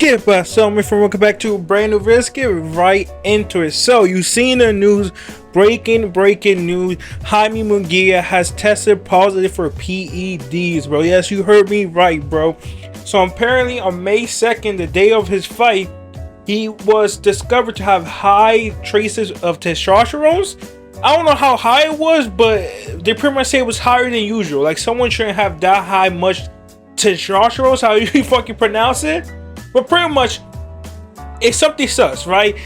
Skip so from welcome back to a brand new video. Let's get right into it. So you seen the news, breaking news. Jaime Munguia has tested positive for PEDs, bro. Yes, you heard me right, bro. So apparently on May 2nd, the day of his fight, he was discovered to have high traces of testosterone. I don't know how high it was, but they pretty much say it was higher than usual. Like someone shouldn't have that high much testosterone, how you fucking pronounce it. But pretty much, it's something sus, right?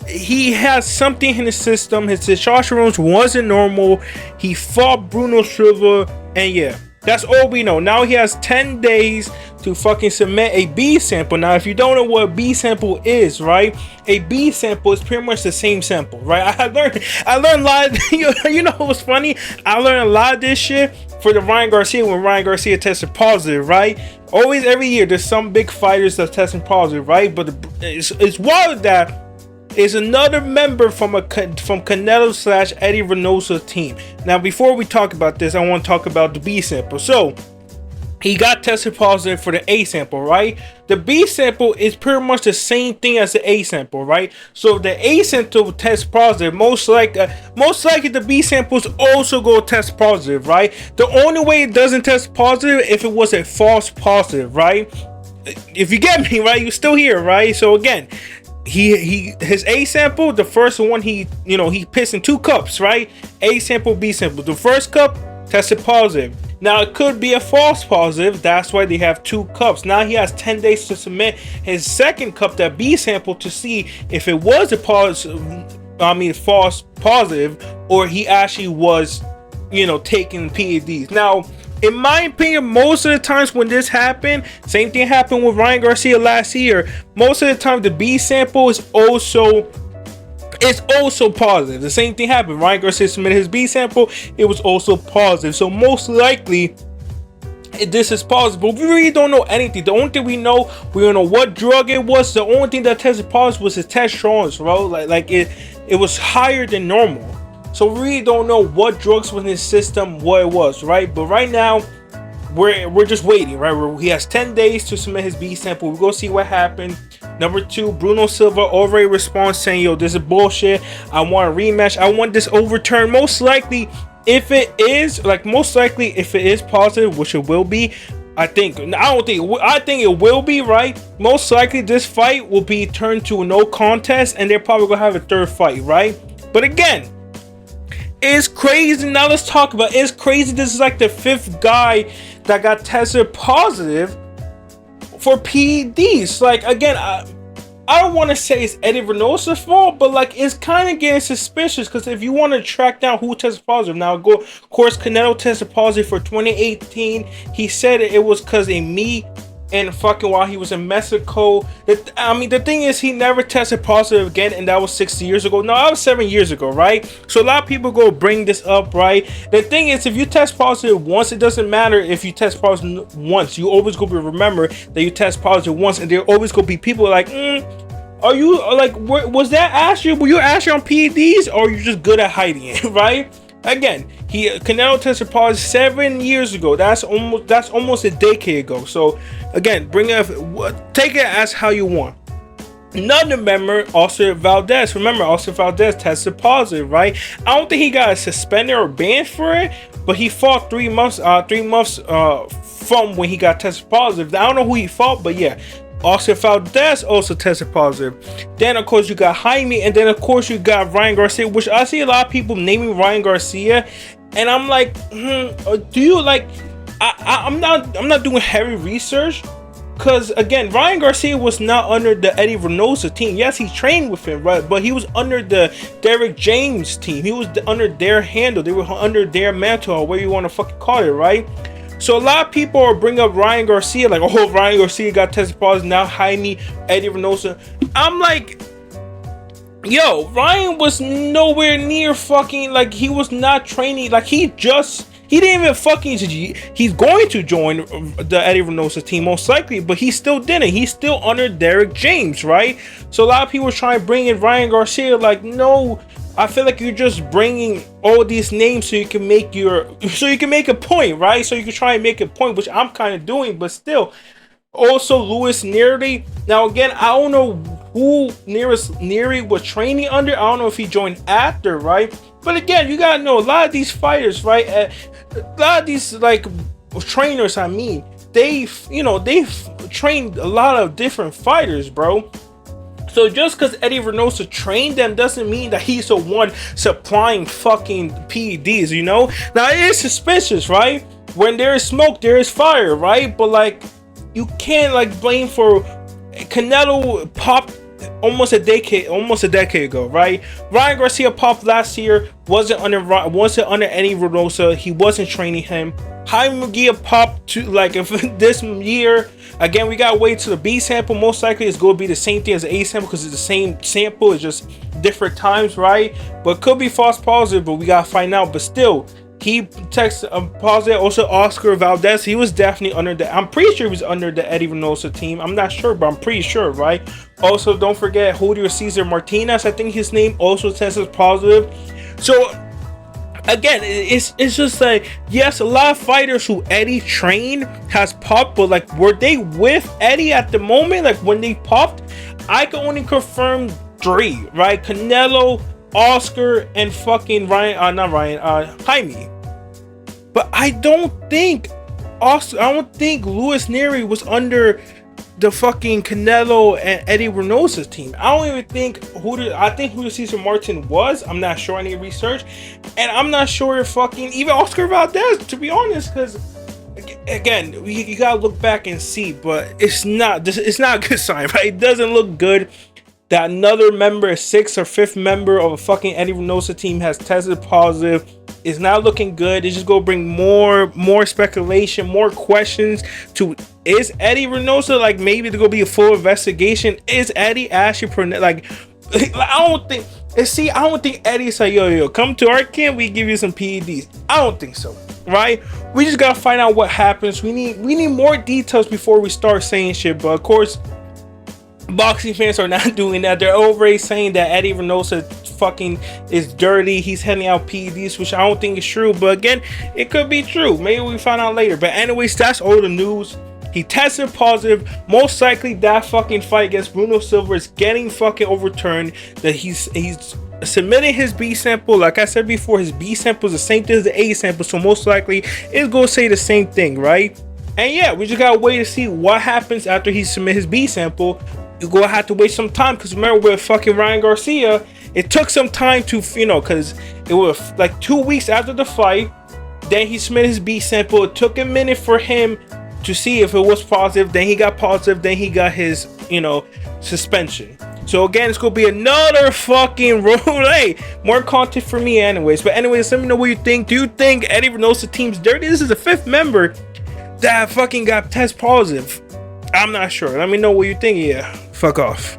He has something in his system. His testosterone wasn't normal. He fought Bruno Silva, and yeah, that's all we know. Now he has 10 days to fucking submit a B sample. Now, if you don't know what a B sample is, right? A B sample is pretty much the same sample, right? I learned a lot. You know what's funny? I learned a lot of this shit for the Ryan Garcia when Ryan Garcia tested positive, right? Always, every year, there's some big fighters that's testing positive, right? But it's wild that is another member from Canelo / Eddie Reynoso team. Now, before we talk about this, I want to talk about the B sample. So he got tested positive for the A sample, right? The B sample is pretty much the same thing as the A sample, right? So the A sample test positive, most likely the B samples also go test positive, right? The only way it doesn't test positive if it was a false positive, right? If you get me, right? You're still here, right? So again, his A sample, the first one, he pissed in 2 cups, right? A sample, B sample. The first cup tested positive. Now it could be a false positive. That's why they have 2 cups. Now he has 10 days to submit his second cup, that B sample, to see if it was a false positive, or he actually was, taking PEDs. Now, in my opinion, most of the times when this happened, same thing happened with Ryan Garcia last year. Most of the time, the B sample is also positive. The same thing happened. Ryan Garcia submitted his B sample, it was also positive. So most likely, this is positive. But we really don't know anything. The only thing we don't know what drug it was. The only thing that tested positive was his testosterone, bro. Like it was higher than normal. So we really don't know what drugs was in his system, what it was, right? But right now, we're just waiting, right? He has 10 days to submit his B sample. We're gonna see what happened. Number 2, Bruno Silva already responds saying, yo, this is bullshit. I want a rematch. I want this overturned. Most likely, if it is positive, which it will be, I think it will be, right? Most likely this fight will be turned to a no contest, and they're probably gonna have a third fight, right? But again, it's crazy. Now let's talk about it. It's crazy. This is like the 5th guy that got tested positive for PEDs. Like, again, I don't want to say it's Eddie Reynoso's fault, but like it's kind of getting suspicious, because if you want to track down who tested positive, now of course Canelo tested positive for 2018. He said it was because of me and fucking while he was in Mexico. The thing is, he never tested positive again, and that was 6 years ago. No, that was 7 years ago, right? So a lot of people go bring this up, right? The thing is, if you test positive once, it doesn't matter if you test positive once. You always go to remember that you test positive once, and there always go be people like, are you like, was that Ashley? Were you Ashley on PEDs, or are you just good at hiding it, right? Again, Canelo tested positive 7 years ago. That's almost a decade ago. So again, take it as how you want. Another member, Oscar Valdez. Remember, Oscar Valdez tested positive, right? I don't think he got suspended or banned for it, but he fought 3 months from when he got tested positive. I don't know who he fought, but yeah, Oscar Valdez also tested positive. Then of course you got Jaime, and then of course you got Ryan Garcia, which I see a lot of people naming Ryan Garcia, and I'm like, do you like? I'm not doing heavy research, because again, Ryan Garcia was not under the Eddie Reynoso team. Yes, he trained with him, right? But he was under the Derek James team. He was under their handle. They were under their mantle, or whatever you want to fucking call it, right? So a lot of people are bringing up Ryan Garcia, like, oh, Ryan Garcia got tested positive, now Jaime, Eddie Reynoso. I'm like, yo, Ryan was nowhere near fucking, like, he was not training, like, he didn't even fucking, he's going to join the Eddie Reynoso team most likely, but he still didn't. He's still under Derek James, right? So a lot of people are trying to bring in Ryan Garcia, like, no, I feel like you're just bringing all these names so you can make a point, right? So you can try and make a point, which I'm kind of doing, but still. Also, Louis Nearly Now again, I don't know who Neri was training under. I don't know if he joined after, right? But again, you gotta know a lot of these fighters, right? A lot of these like trainers, I mean, they've trained a lot of different fighters, bro. So just because Eddie Reynoso trained them doesn't mean that he's the one supplying fucking PEDs, you know? Now it is suspicious, right? When there is smoke, there is fire, right? But like, you can't like blame for Canelo popped almost a decade ago, right? Ryan Garcia popped last year, wasn't under Eddie Reynoso. He wasn't training him. Jaime Munguia popped to like if this year. Again, we gotta wait to the B sample. Most likely it's gonna be the same thing as the A sample because it's the same sample, it's just different times, right? But could be false positive, but we gotta find out. But still, he texted positive. Also, Oscar Valdez, he was definitely under the. I'm pretty sure he was under the Eddie Reynoso team. I'm not sure, but I'm pretty sure, right? Also, don't forget Julio Cesar Martinez. I think his name also tested positive. So again, it's just like, yes, a lot of fighters who Eddie trained has popped, but like, were they with Eddie at the moment? Like when they popped, I can only confirm 3, right? Canelo, Oscar, and fucking Jaime. But I don't think Luis Neri was under the fucking Canelo and Eddie Reynoso's team. I don't even think I think Julio Cesar Martin was. I'm not sure. I need research, and I'm not sure if fucking even Oscar Valdez, to be honest, because again, you gotta look back and see. But it's not a good sign, right? It doesn't look good that another member, a 6th or 5th member of a fucking Eddie Reynoso team has tested positive. It's not looking good. It's just gonna bring more speculation, more questions to, is Eddie Reynoso, like, maybe there's gonna be a full investigation? Is Eddie actually like I don't think Eddie's like, yo, come to our camp, we give you some PEDs. I don't think so, right? We just gotta find out what happens. We need more details before we start saying shit. But of course, boxing fans are not doing that. They're already saying that Eddie Reynoso fucking is dirty. He's handing out PEDs, which I don't think is true. But again, it could be true. Maybe we find out later. But anyways, that's all the news. He tested positive. Most likely that fucking fight against Bruno Silva is getting fucking overturned. That he's submitting his B sample. Like I said before, his B sample is the same thing as the A sample. So most likely it's gonna say the same thing, right? And yeah, we just gotta wait to see what happens after he submits his B sample. You're gonna have to wait some time, because remember with fucking Ryan Garcia, it took some time to, because it was like 2 weeks after the fight, then he submitted his B sample. It took a minute for him to see if it was positive, then he got positive, then he got his, suspension. So again, it's gonna be another fucking road. Hey, more content for me anyways. But anyways, let me know what you think. Do you think Eddie Reynoso team's dirty? This is the 5th member that fucking got test positive. I'm not sure. Let me know what you think. Yeah, fuck off.